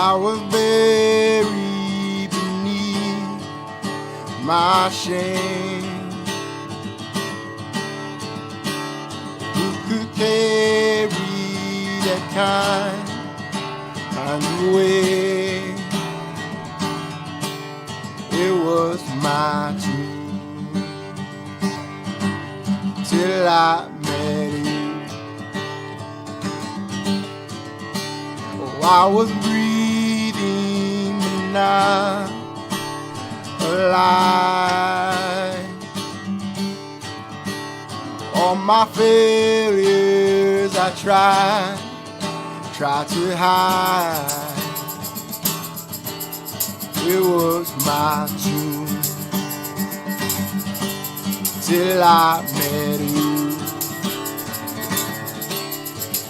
I was buried beneath my shame. Who could carry that kind of weight? It was my truth till I met you. Oh, I was breathing but not alive. All my failures I tried to hide. It was my truth till I met you.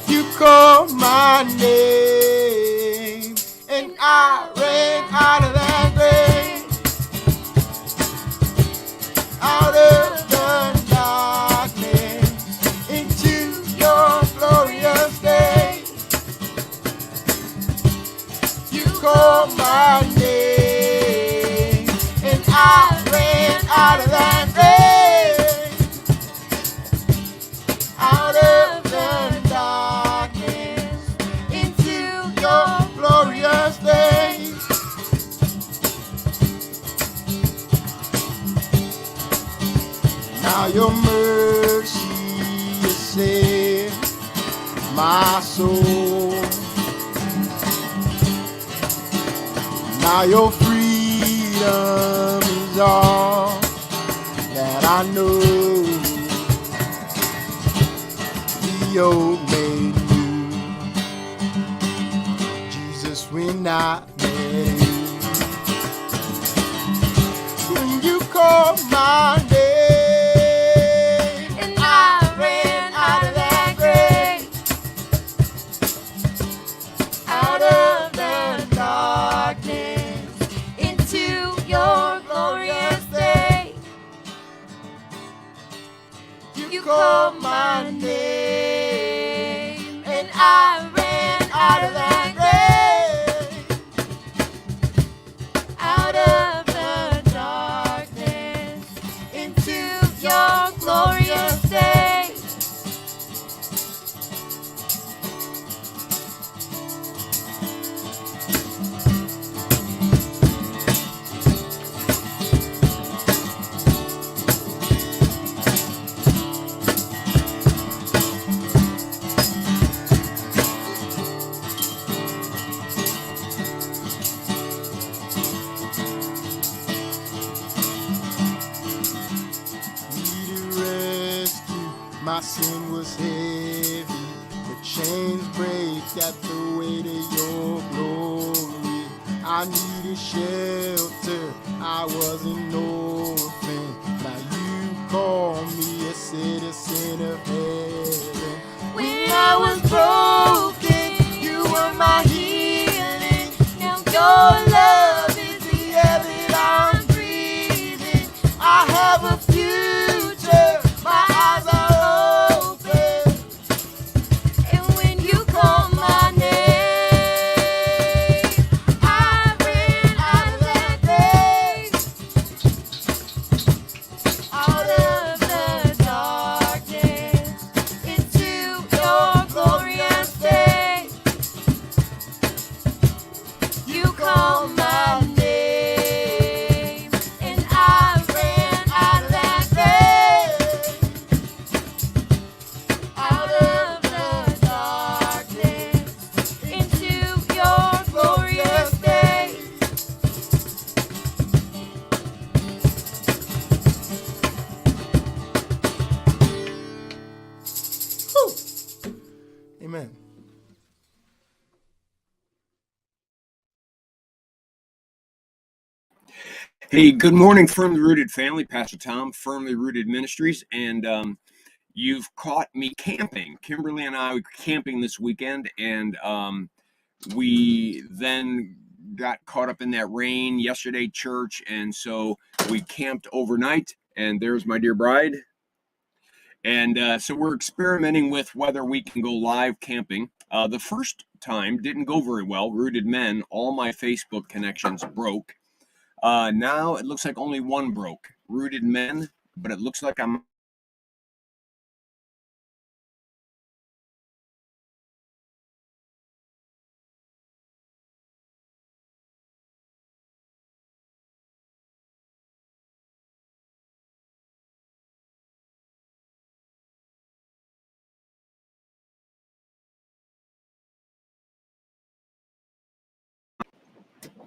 You called my name and I ran out of that grave, out of the darkness into your glorious day. You called my name and I ran out of that grave, out of the darkness into your glorious day. Now your mercy has saved my soul. Now your freedom is all that I know. The old made new. Jesus, when I met you, when you called my name and I ran out of that grave, out of the darkness into your glorious day. You called my name and I ran out of that grave, out of the darkness into your glorious day. My sin was heavy, the chains break at the weight of your glory. I needed shelter, I was an orphan. Now you call me a citizen of heaven. When I was broken, you were my healing. Now your love is the air that I'm breathing. I have a future, my eyes are Amen. Hey, good morning, Firmly Rooted family. Pastor Tom, Firmly Rooted Ministries, and you've caught me camping. Kimberly and I were camping this weekend, and we then got caught up in that rain yesterday, church, and so we camped overnight. And there's my dear bride. And so we're experimenting with whether we can go live camping. The first time didn't go very well. Rooted Men, all my Facebook connections broke. Now it looks like only one broke. Rooted Men, but it looks like I'm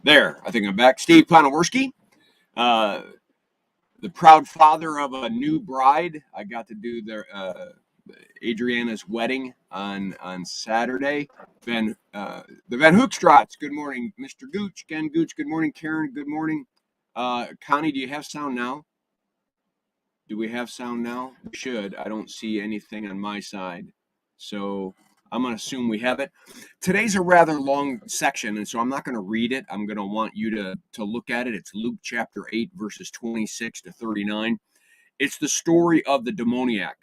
there. I think I'm back. Steve Panoworski, uh, the proud father of a new bride. I got to do their Adriana's wedding on Saturday. The Van Hoekstrots. Good morning, Mr. Gooch. Ken Gooch. Good morning, Karen. Good morning, Connie. Do you have sound now? Do we have sound now? We should. I don't see anything on my side, so I'm going to assume we have it. Today's a rather long section, and so I'm not going to read it. I'm going to want you to look at it. It's Luke chapter 8, verses 26 to 39. It's the story of the demoniac,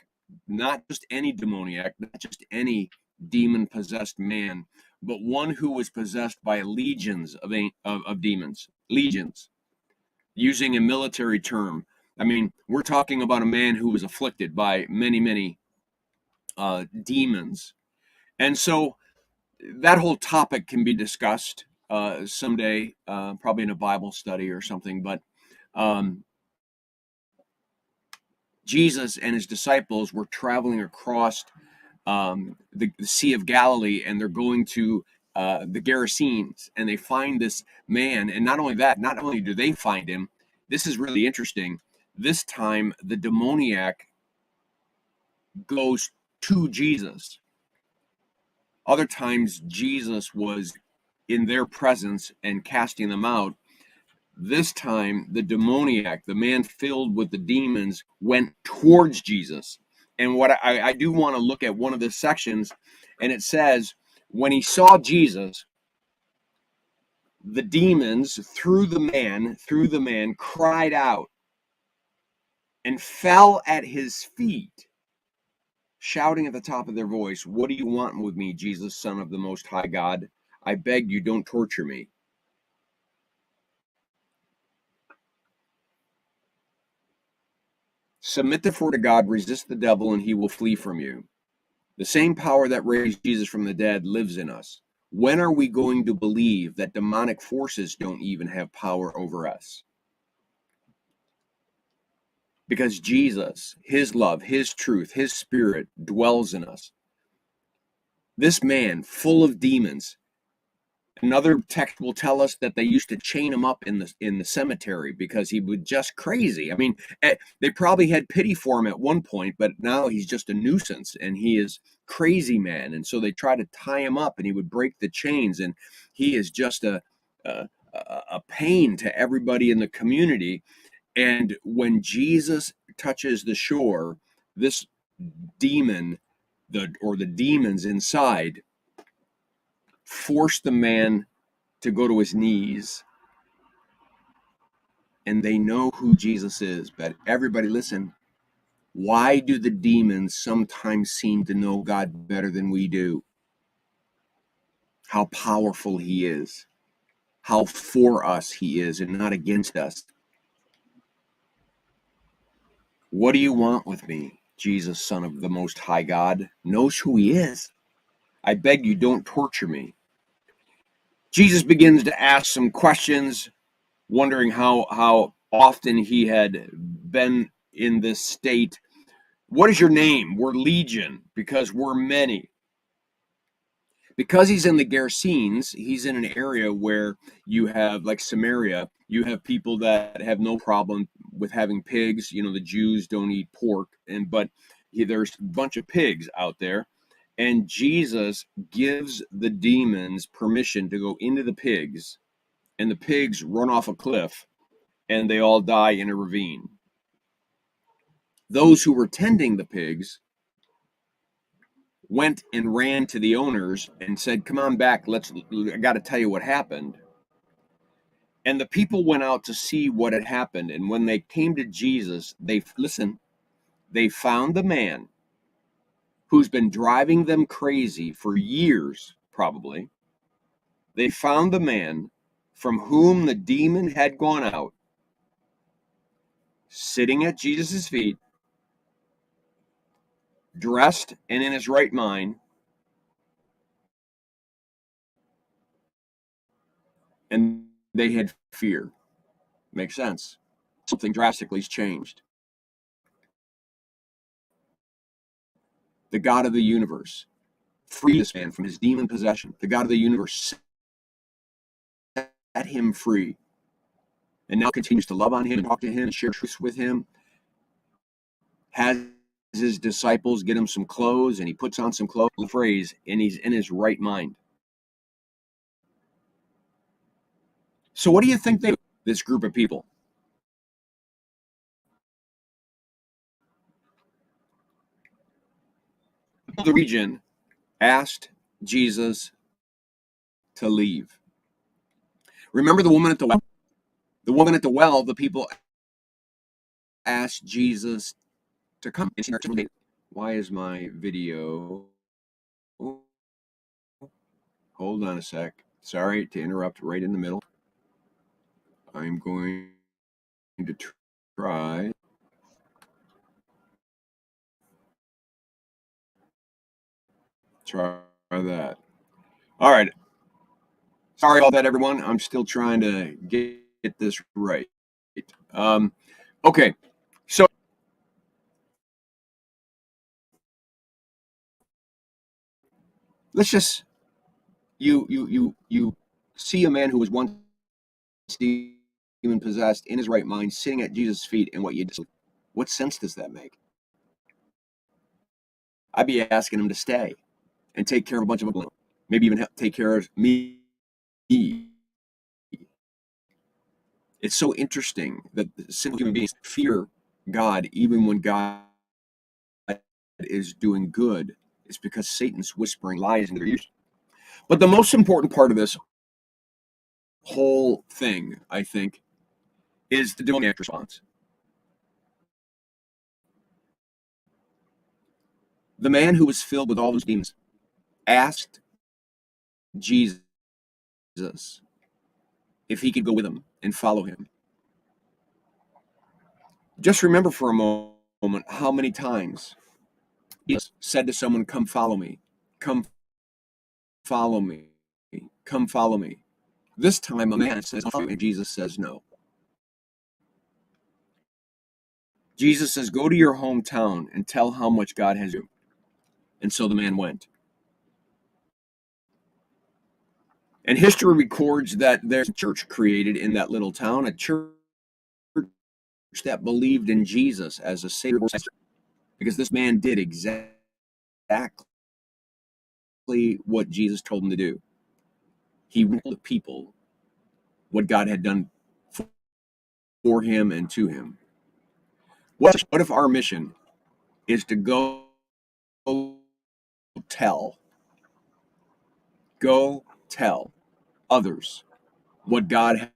not just any demoniac, not just any demon-possessed man, but one who was possessed by legions of demons. Legions, using a military term. I mean, we're talking about a man who was afflicted by many, many demons. And so that whole topic can be discussed someday, probably in a Bible study or something. But Jesus and his disciples were traveling across the Sea of Galilee, and they're going to the Gerasenes, and they find this man. And not only that, not only do they find him, this is really interesting. This time, the demoniac goes to Jesus. Other times, Jesus was in their presence and casting them out. This time, the demoniac, the man filled with the demons, went towards Jesus. And what I do want to look at one of the sections, and it says, when he saw Jesus, the demons through the man cried out and fell at his feet, shouting at the top of their voice, "What do you want with me, Jesus, Son of the Most High God? I beg you, don't torture me." Submit therefore to God, resist the devil, and he will flee from you. The same power that raised Jesus from the dead lives in us. When are we going to believe that demonic forces don't even have power over us? Because Jesus, his love, his truth, his spirit dwells in us. This man, full of demons, another text will tell us that they used to chain him up in the cemetery because he was just crazy. I mean, they probably had pity for him at one point, but now he's just a nuisance and he is crazy man. And so they try to tie him up, and he would break the chains, and he is just a pain to everybody in the community. And when Jesus touches the shore, this demon, the demons inside, force the man to go to his knees, and they know who Jesus is. But everybody listen, why do the demons sometimes seem to know God better than we do? How powerful he is, how for us he is and not against us. What do you want with me, Jesus, Son of the Most High God? Knows who he is. I beg you, don't torture me. Jesus begins to ask some questions, wondering how often he had been in this state. What is your name? We're legion, because we're many. Because he's in the Gerasenes, he's in an area where you have, like Samaria, you have people that have no problem with having pigs. You know, the Jews don't eat pork, but there's a bunch of pigs out there. And Jesus gives the demons permission to go into the pigs, and the pigs run off a cliff, and they all die in a ravine. Those who were tending the pigs went and ran to the owners and said, "Come on back, I got to tell you what happened." And the people went out to see what had happened. And when they came to Jesus, they found the man who's been driving them crazy for years, probably. They found the man from whom the demon had gone out, sitting at Jesus' feet, dressed and in his right mind, and they had fear. Makes sense. Something drastically has changed. The God of the universe freed this man from his demon possession. The God of the universe set him free and now continues to love on him and talk to him and share truths with him. Has his disciples get him some clothes, and he puts on some clothes, phrase, and he's in his right mind. So what do you think this group of people? The region asked Jesus to leave. Remember the woman at the well? The woman at the well, the people asked Jesus to come. Why is my video? Hold on a sec. Sorry to interrupt right in the middle. I'm going to try. Try that. All right. Sorry about that, everyone. I'm still trying to get this right. Okay. So let's just you see a man who was once demon possessed in his right mind, sitting at Jesus' feet, and what sense does that make? I'd be asking him to stay and take care of a bunch of them, maybe even take care of me. It's so interesting that single human beings fear God even when God is doing good. It's because Satan's whispering lies into their ears. But the most important part of this whole thing, I think, is the demoniac response. The man who was filled with all those demons asked Jesus if he could go with him and follow him. Just remember for a moment how many times Jesus said to someone, "Come follow me, come follow me, come follow me." This time a man says, and Jesus says no. Jesus says, "Go to your hometown and tell how much God has you." And so the man went. And history records that there's a church created in that little town, a church that believed in Jesus as a Savior, because this man did exactly what Jesus told him to do. He told the people what God had done for him and to him. What if our mission is to go tell others what God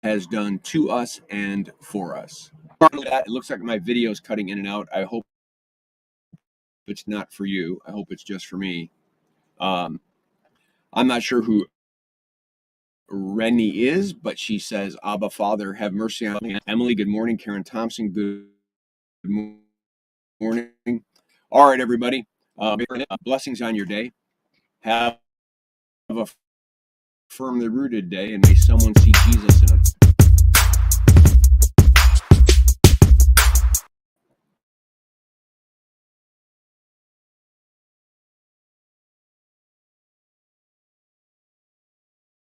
has done to us and for us? It looks like my video is cutting in and out. I hope it's not for you. I hope it's just for me. I'm not sure who Rennie is, but she says, "Abba, Father, have mercy on me." Emily, good morning. Karen Thompson, good morning. All right, everybody. Blessings on your day. Have a firmly rooted day, and may someone see Jesus in it.